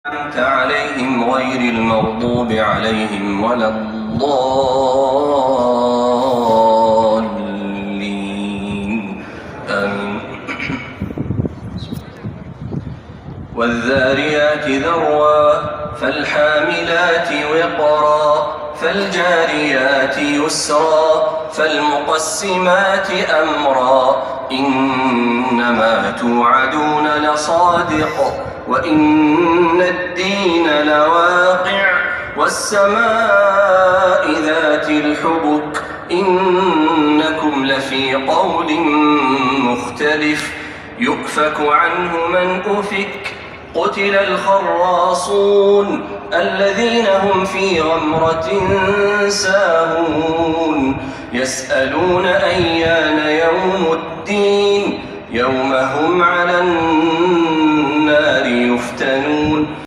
أنعمت عليهم غير المغضوب عليهم ولا الضالين آمين. والذاريات ذروا فالحاملات وقرا فالجاريات يسرا فالمقسمات أمرا إنما توعدون لصادق وإن الدين لواقع والسماء ذات الحبك إنكم لفي قول مختلف يؤفك عنه من أفك قتل الخراصون الذين هم في غمرة ساهون يسألون أيان يوم الدين يوم هم على النار يفتنون